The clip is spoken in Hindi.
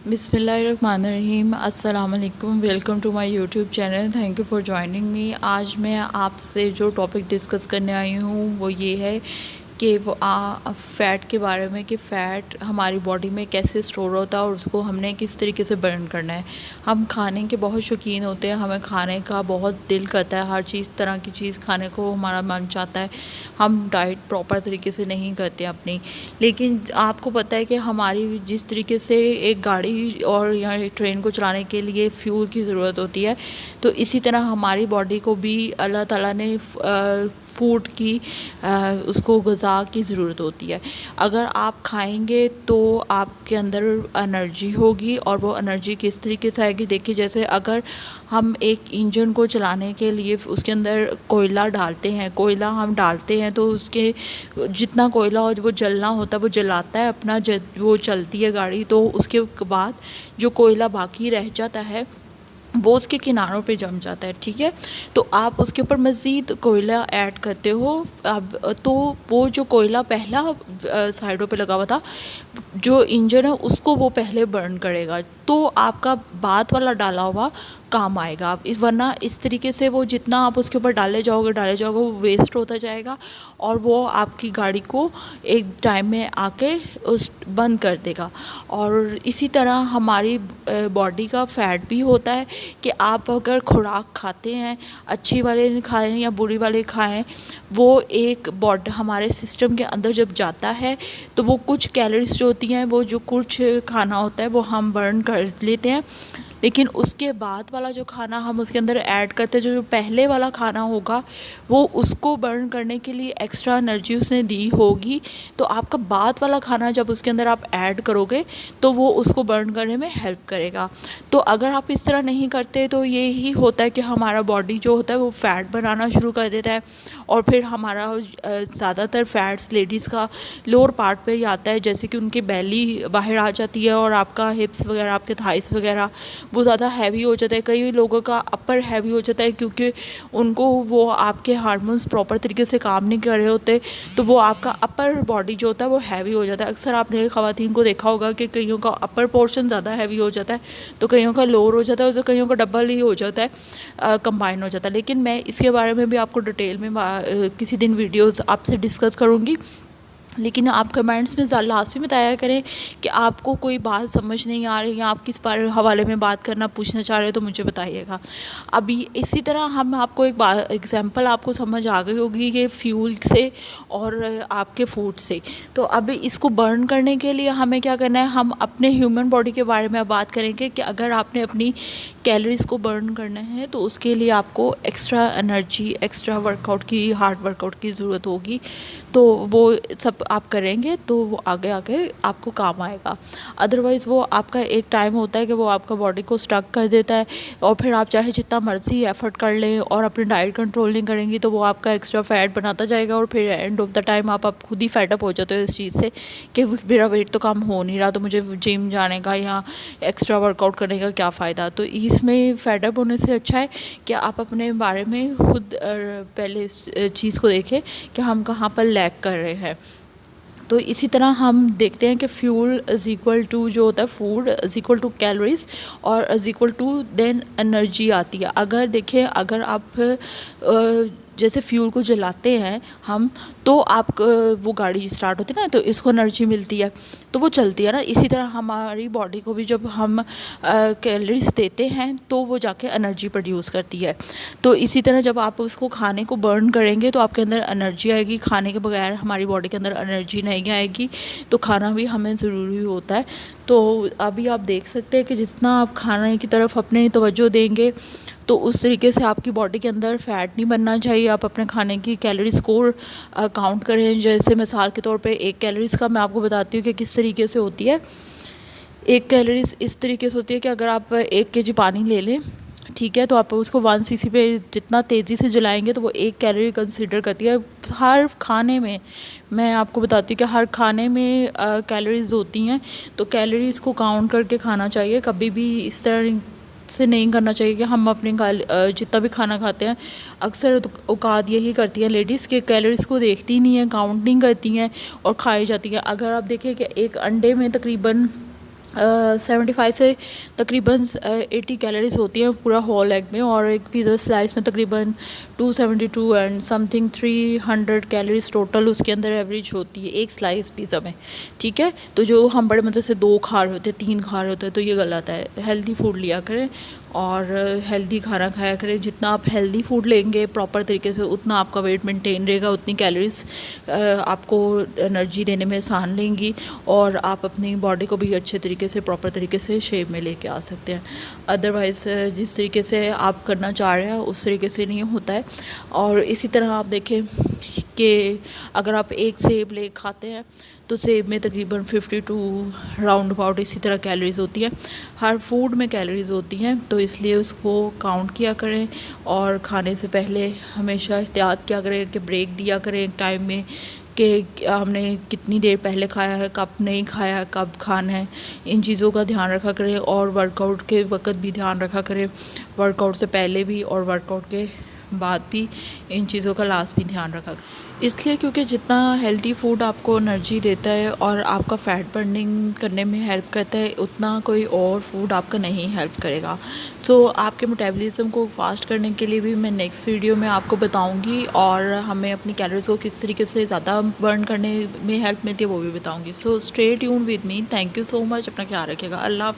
बिस्मिल्लाहिर्रहमानिर्रहीम। अस्सलाम वालेकुम। Welcome to my YouTube channel. Thank you for joining me. आज मैं आपसे जो टॉपिक डिस्कस करने आई हूँ वो ये है कि वो फ़ैट के बारे में, कि फ़ैट हमारी बॉडी में कैसे स्टोर होता है और उसको हमने किस तरीके से बर्न करना है। हम खाने के बहुत शौकीन होते हैं, हमें खाने का बहुत दिल करता है, हर चीज़ तरह की चीज़ खाने को हमारा मन चाहता है। हम डाइट प्रॉपर तरीके से नहीं करते अपनी। लेकिन आपको पता है कि हमारी जिस तरीके से एक गाड़ी और या ट्रेन को चलाने के लिए फ्यूल की ज़रूरत होती है, तो इसी तरह हमारी बॉडी को भी अल्लाह ताला ने फूड की उसको ग़िज़ा की ज़रूरत होती है। अगर आप खाएंगे तो आपके अंदर एनर्जी होगी, और वो एनर्जी किस तरीके से आएगी, देखिए जैसे अगर हम एक इंजन को चलाने के लिए उसके अंदर कोयला डालते हैं, कोयला हम डालते हैं तो उसके जितना कोयला और वो जलना होता है वो जलाता है अपना, वो चलती है गाड़ी, तो उसके बाद जो कोयला बाकी रह जाता है वो उसके किनारों पे जम जाता है। ठीक है, तो आप उसके ऊपर मज़ीद कोयला ऐड करते हो। अब तो वो जो कोयला पहला साइडों पे लगा हुआ था, जो इंजन है उसको वो पहले बर्न करेगा, तो आपका बाद वाला डाला हुआ काम आएगा। आप वरना इस तरीके से वो जितना आप उसके ऊपर डाले जाओगे वो वेस्ट होता जाएगा, और वो आपकी गाड़ी को एक टाइम में आके उस बंद कर देगा। और इसी तरह हमारी बॉडी का फ़ैट भी होता है कि आप अगर खुराक खाते हैं, अच्छी वाले खाएं या बुरी वाले खाएं, वो एक हमारे सिस्टम के अंदर जब जाता है तो वो कुछ कैलोरीज जो होती हैं, वो जो कुछ खाना होता है वो हम बर्न कर लेते हैं, लेकिन उसके बाद वाला जो खाना हम उसके अंदर ऐड करते हैं, जो पहले वाला खाना होगा वो उसको बर्न करने के लिए एक्स्ट्रा एनर्जी उसने दी होगी, तो आपका बाद वाला खाना जब उसके अंदर आप ऐड करोगे तो वो उसको बर्न करने में हेल्प करेगा। तो अगर आप इस तरह नहीं करते तो ये ही होता है कि हमारा बॉडी जो होता है वो फ़ैट बनाना शुरू कर देता है, और फिर हमारा ज़्यादातर फ़ैट्स लेडीज़ का लोअर पार्ट पे ही आता है, जैसे कि उनकी बेली बाहर आ जाती है और आपका हिप्स वगैरह, आपके थाइस वगैरह वो ज़्यादा हैवी हो जाता है। कई लोगों का अपर हैवी हो जाता है क्योंकि उनको वो आपके हार्मोन्स प्रॉपर तरीके से काम नहीं कर रहे होते, तो वो आपका अपर बॉडी जो होता है वो हैवी हो जाता है। अक्सर आपने ख़वातीन को देखा होगा कि कईयों का अपर पोर्शन ज़्यादा हैवी हो जाता है, तो कईयों का लोअर हो जाता है, तो कईयों का डबल ही हो जाता है, कंबाइन हो जाता है। लेकिन मैं इसके बारे में भी आपको डिटेल में किसी दिन वीडियोज़ आपसे डिस्कस करूँगी। लेकिन आप कमेंट्स में लास्ट में बताया करें कि आपको कोई बात समझ नहीं आ रही या आप किस बारे हवाले में बात करना पूछना चाह रहे हो, तो मुझे बताइएगा। अभी इसी तरह हम आपको एक बात एग्जांपल आपको समझ आ गई होगी कि फ्यूल से और आपके फूड से। तो अभी इसको बर्न करने के लिए हमें क्या करना है, हम अपने ह्यूमन बॉडी के बारे में बात करेंगे कि अगर आपने अपनी कैलोरीज़ को बर्न करना है तो उसके लिए आपको एक्स्ट्रा एनर्जी, एक्स्ट्रा वर्कआउट की, हार्ड वर्कआउट की ज़रूरत होगी। तो वो सब आप करेंगे तो वो आगे आगे आपको काम आएगा। अदरवाइज़ वो आपका एक टाइम होता है कि वो आपका बॉडी को स्टक कर देता है, और फिर आप चाहे जितना मर्ज़ी एफ़र्ट कर लें और अपनी डाइट कंट्रोल नहीं करेंगी तो वो आपका एक्स्ट्रा फ़ैट बनाता जाएगा, और फिर एंड ऑफ द टाइम आप खुद ही फ़ेड अप हो जाते हो इस चीज़ से कि मेरा वेट तो कम हो नहीं रहा, तो मुझे जिम जाने का या एक्स्ट्रा वर्कआउट करने का क्या फ़ायदा। तो इसमें फ़ेड अप होने से अच्छा है कि आप अपने बारे में खुद पहले इस चीज़ को देखें कि हम कहाँ पर लैग कर रहे हैं। तो इसी तरह हम देखते हैं कि फ्यूल इज़ इक्वल टू, जो होता है food is equal to calories, और is equal to then energy आती है। अगर देखें, अगर आप जैसे फ्यूल को जलाते हैं हम, तो आप वो गाड़ी स्टार्ट होती है ना, तो इसको एनर्जी मिलती है, तो वो चलती है ना। इसी तरह हमारी बॉडी को भी जब हम कैलोरीज देते हैं तो वो जाके एनर्जी प्रोड्यूस करती है। तो इसी तरह जब आप उसको खाने को बर्न करेंगे तो आपके अंदर एनर्जी आएगी। खाने के बगैर हमारी बॉडी के अंदर एनर्जी नहीं आएगी, तो खाना भी हमें ज़रूरी होता है। तो अभी आप देख सकते हैं कि जितना आप खाने की तरफ अपने तवज्जो देंगे तो उस तरीके से आपकी बॉडी के अंदर फ़ैट नहीं बनना चाहिए। आप अपने खाने की कैलोरी स्कोर काउंट करें। जैसे मिसाल के तौर पे एक कैलोरीज़ का मैं आपको बताती हूँ कि किस तरीके से होती है। एक कैलोरीज़ इस तरीके से होती है कि अगर आप 1 केजी पानी ले लें, ठीक है, तो आप उसको 1 सीसी पे जितना तेज़ी से जलाएंगे तो वो 1 कैलोरी कंसीडर करती है। हर खाने में, मैं आपको बताती हूँ कि हर खाने में कैलोरीज़ होती हैं, तो कैलोरीज़ को काउंट करके खाना चाहिए। कभी भी इस तरह से नहीं करना चाहिए कि हम अपने जितना भी खाना खाते हैं, अक्सर औकात यही करती हैं लेडीज़ के कैलोरीज़ को देखती नहीं है, काउंट नहीं करती हैं और खाई जाती हैं। अगर आप देखें कि एक अंडे में तकरीबन 75 से तकरीबन 80 कैलोरीज होती हैं पूरा होल एग में, और एक पिज़्ज़ा स्लाइस में तकरीबन 272 एंड समथिंग 300 कैलोरीज टोटल उसके अंदर एवरेज होती है एक स्लाइस पिज़्ज़ा में। ठीक है, तो जो हम बड़े मज़े से 2 खा रहे होते हैं, 3 खा रहे होते हैं, तो ये गलत है। हेल्दी फूड लिया करें और हेल्दी खाना खाया करें। जितना आप हेल्दी फूड लेंगे प्रॉपर तरीके से, उतना आपका वेट मेंटेन रहेगा, उतनी कैलोरीज आपको एनर्जी देने में आसान लेंगी, और आप अपनी बॉडी को भी अच्छे तरीके से प्रॉपर तरीके से शेप में लेके आ सकते हैं। अदरवाइज़ जिस तरीके से आप करना चाह रहे हैं उस तरीके से नहीं होता है। और इसी तरह आप देखें कि अगर आप एक सेब ले खाते हैं तो सेब में तकरीबन 52 राउंड अबाउट इसी तरह कैलोरीज़ होती हैं। हर फूड में कैलोरीज़ होती हैं, तो इसलिए उसको काउंट किया करें, और खाने से पहले हमेशा एहतियात किया करें कि ब्रेक दिया करें एक टाइम में, कि हमने कितनी देर पहले खाया है, कब नहीं खाया है, कब खाना है। इन चीज़ों का ध्यान रखा करें, और वर्कआउट के वक्त भी ध्यान रखा करें, वर्कआउट से पहले भी और वर्कआउट के बाद भी इन चीज़ों का लाजमी ध्यान रखा। इसलिए क्योंकि जितना हेल्दी फूड आपको एनर्जी देता है और आपका फ़ैट बर्निंग करने में हेल्प करता है, उतना कोई और फूड आपका नहीं हेल्प करेगा। तो आपके मेटाबॉलिज्म को फास्ट करने के लिए भी मैं नेक्स्ट वीडियो में आपको बताऊंगी, और हमें अपनी कैलोरीज को किस तरीके से ज़्यादा बर्न करने में हेल्प मिलती है वो भी बताऊंगी। So stay tuned with me. Thank you so much. अपना ख्याल रखिएगा। अल्लाह।